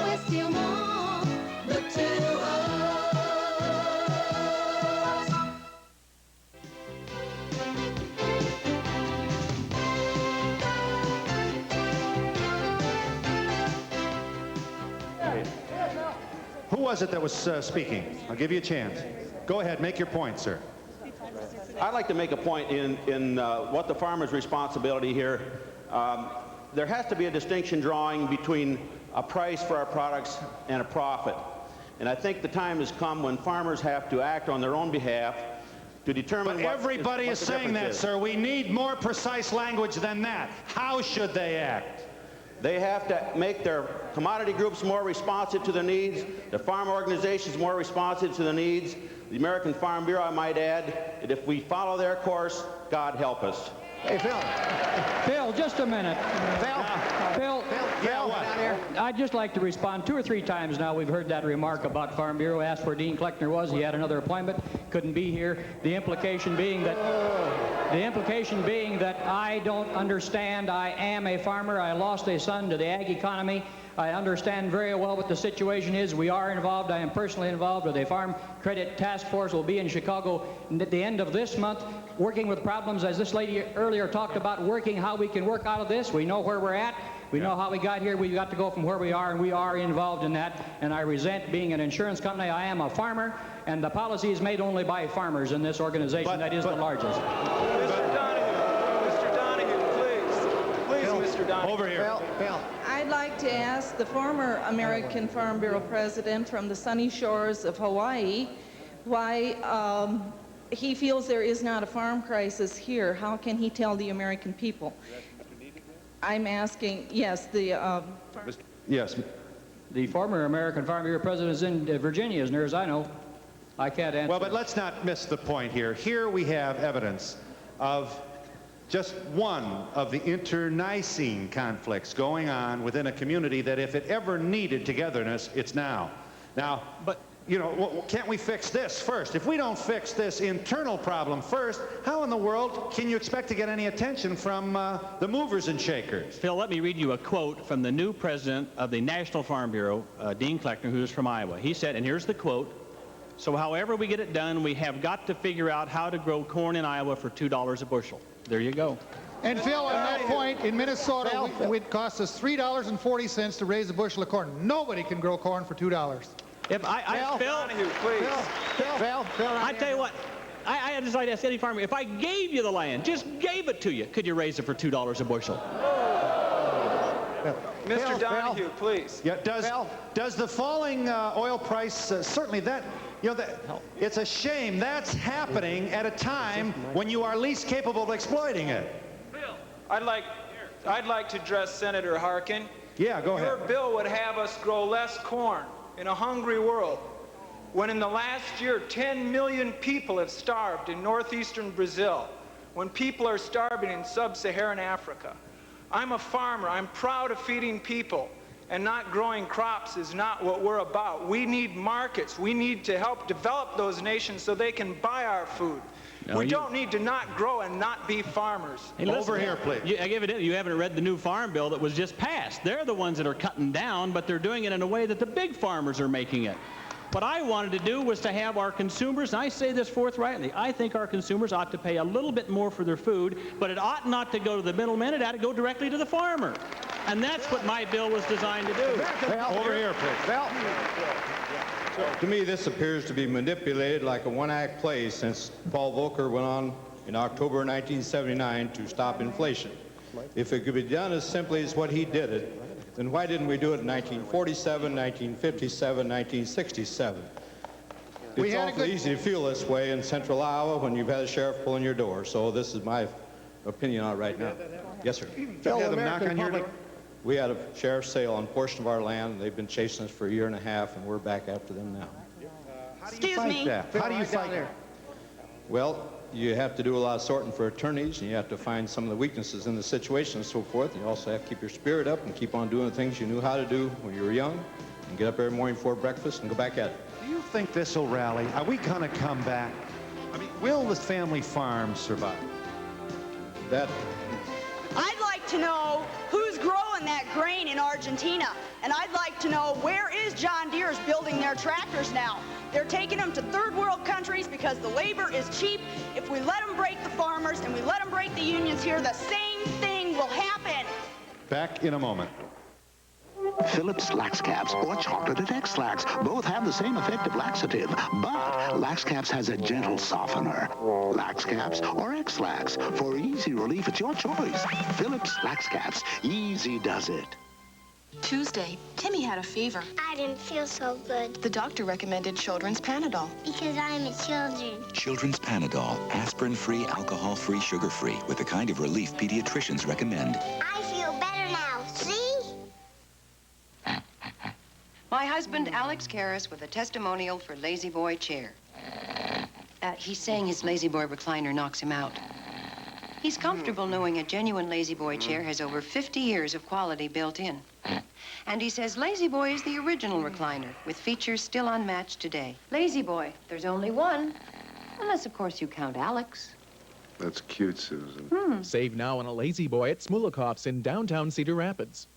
we're still more. Look to us. Who was it that was speaking? I'll give you a chance. Go ahead, make your point, sir. I'd like to make a point in what the farmer's responsibility here. There has to be a distinction drawing between a price for our products and a profit. And I think the time has come when farmers have to act on their own behalf to determine But everybody is saying that, sir. We need more precise language than that. How should they act? They have to make their commodity groups more responsive to the needs, the farm organizations more responsive to the needs, the American Farm Bureau, I might add, that if we follow their course, God help us. Hey, Phil, just a minute. Phil, yeah, what? I'd just like to respond. 2 or 3 times now we've heard that remark about Farm Bureau. Asked where Dean Kleckner was. He had another appointment, couldn't be here. The implication being that I don't understand. I am a farmer. I lost a son to the ag economy. I understand very well what the situation is. We are involved. I am personally involved with a farm credit task force. Will be in Chicago at the end of this month. working with problems, as this lady earlier talked about, working how we can work out of this. We know where we're at. We know how we got here. We've got to go from where we are, and we are involved in that. And I resent being an insurance company. I am a farmer, and the policy is made only by farmers in this organization that is the largest. Mr. Donahue, please, Mr. Donahue. Over here. Bill. I'd like to ask the former American Farm Bureau president from the sunny shores of Hawaii why he feels there is not a farm crisis here. How can he tell the American people? I'm asking, yes, Yes. The former American Farm Bureau president is in Virginia, as near as I know. I can't answer. Well, but let's not miss the point here. Here we have evidence of just one of the internecine conflicts going on within a community that if it ever needed togetherness, it's now. Now, but you know, can't we fix this first? If we don't fix this internal problem first, how in the world can you expect to get any attention from the movers and shakers? Phil, let me read you a quote from the new president of the National Farm Bureau, Dean Kleckner, who's from Iowa. He said, and here's the quote, "So however we get it done, we have got to figure out how to grow corn in Iowa for $2 a bushel." There you go. And Phil, at that point in Minnesota, it would cost us $3.40 to raise a bushel of corn. Nobody can grow corn for $2. If Phil, I tell you what, I just like to ask any farmer, if I gave you the land, just gave it to you, could you raise it for $2 a bushel? Mr. Donahue, please. Yeah, does the falling oil price, certainly that, you know, it's a shame that's happening at a time when you are least capable of exploiting it. Bill, I'd like to address Senator Harkin. Yeah, go ahead. Your bill would have us grow less corn in a hungry world, when in the last year 10 million people have starved in northeastern Brazil, when people are starving in sub-Saharan Africa. I'm a farmer. I'm proud of feeding people, and not growing crops is not what we're about. We need markets. We need to help develop those nations so they can buy our food. No, we don't need to not grow and not be farmers. Hey, over here, please. You haven't read the new farm bill that was just passed. They're the ones that are cutting down, but they're doing it in a way that the big farmers are making it. What I wanted to do was to have our consumers, and I say this forthrightly, I think our consumers ought to pay a little bit more for their food, but it ought not to go to the middleman. It ought to go directly to the farmer. And that's what my bill was designed to do. Over here, please. To me, this appears to be manipulated like a one-act play since Paul Volcker went on in October 1979 to stop inflation. If it could be done as simply as what he did it, then why didn't we do it in 1947, 1957, 1967? It's awfully easy to feel this way in central Iowa when you've had a sheriff pulling your door. So this is my opinion on it right now. Yes, sir. We had a sheriff's sale on a portion of our land. They've been chasing us for a year and a half, and we're back after them now. Excuse me. How do you fight that? Well, you have to do a lot of sorting for attorneys, and you have to find some of the weaknesses in the situation and so forth. You also have to keep your spirit up and keep on doing the things you knew how to do when you were young, and get up every morning before breakfast and go back at it. Do you think this will rally? Are we going to come back? I mean, will the family farm survive? I'd like to know who's growing that grain in Argentina. And I'd like to know, where is John Deere's building their tractors now? They're taking them to third world countries because the labor is cheap. If we let them break the farmers and we let them break the unions here, the same thing will happen. Back in a moment. Phillips Lax Caps or chocolated X-Lax both have the same effective laxative, but Lax Caps has a gentle softener. Lax Caps or X-Lax, for easy relief, it's your choice. Phillips Lax Caps, easy does it. Tuesday, Timmy had a fever. I didn't feel so good. The doctor recommended Children's Panadol. Because I'm a children. Children's Panadol, aspirin-free, alcohol-free, sugar-free, with the kind of relief pediatricians recommend. I feel better now. See? My husband, Alex Karras, with a testimonial for Lazy Boy chair. He's saying his Lazy Boy recliner knocks him out. He's comfortable knowing a genuine Lazy Boy chair has over 50 years of quality built in. And he says Lazy Boy is the original recliner, with features still unmatched today. Lazy Boy, there's only one. Unless, of course, you count Alex. That's cute, Susan. Save now on a Lazy Boy at Smulikoff's in downtown Cedar Rapids.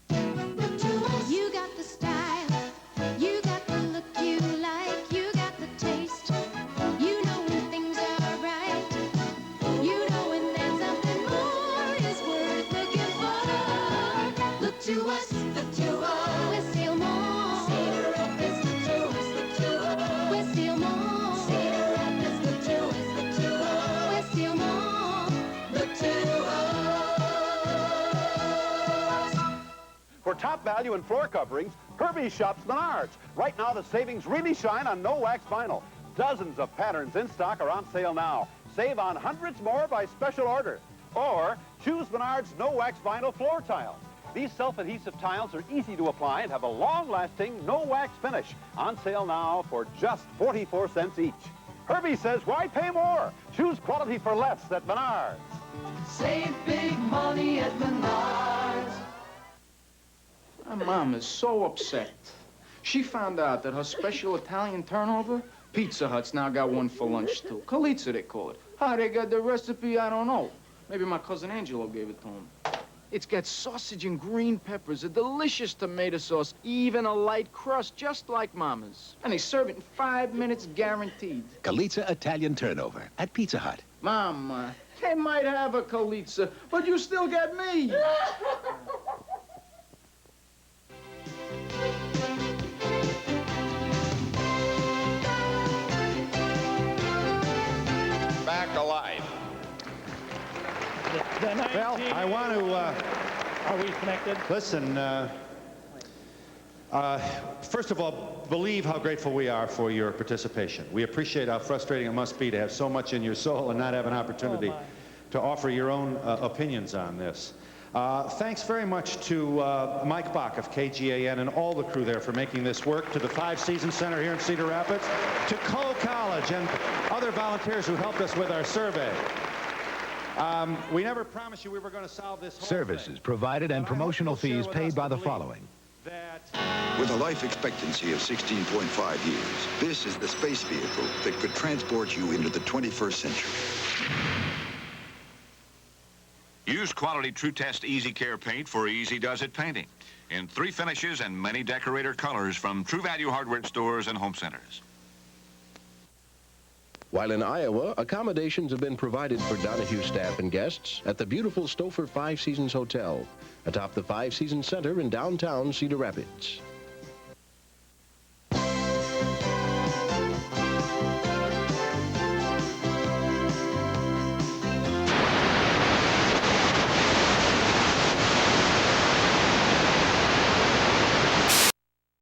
You got the style, you got the look you like, you got the taste. You know when things are to us, the to us. We're still more. Cedar Rapids, the to us, the to us. We're still more. Cedar Rapids, the to us, the to us. We're still more. The to us. For top value in floor coverings, Herbie shops Menards. Right now, the savings really shine on no-wax vinyl. Dozens of patterns in stock are on sale now. Save on hundreds more by special order. Or choose Menards no-wax vinyl floor tiles. These self-adhesive tiles are easy to apply and have a long-lasting no-wax finish. On sale now for just 44 cents each. Herbie says, why pay more? Choose quality for less at Menards. Save big money at Menards. My mom is so upset. She found out that her special Italian turnover, Pizza Hut's now got one for lunch, too. Calizza, they call it. How they got the recipe, I don't know. Maybe my cousin Angelo gave it to him. It's got sausage and green peppers, a delicious tomato sauce, even a light crust, just like Mama's. And they serve it in 5 minutes guaranteed. Calizza Italian turnover at Pizza Hut. Mama, they might have a Calizza, but you still got me. Back alive. Well, I want to... Are we connected? Listen, first of all, believe how grateful we are for your participation. We appreciate how frustrating it must be to have so much in your soul and not have an opportunity to offer your own opinions on this. Thanks very much to Mike Bach of KGAN and all the crew there for making this work, to the Five Seasons Center here in Cedar Rapids, to Cole College and other volunteers who helped us with our survey. We never promised you we were going to solve this whole Services provided and promotional fees paid by the following. With a life expectancy of 16.5 years, this is the space vehicle that could transport you into the 21st century. Use quality True Test Easy Care paint for Easy Does It painting in 3 finishes and many decorator colors from True Value hardware stores and home centers. While in Iowa, accommodations have been provided for Donahue staff and guests at the beautiful Stouffer Five Seasons Hotel atop the Five Seasons Center in downtown Cedar Rapids.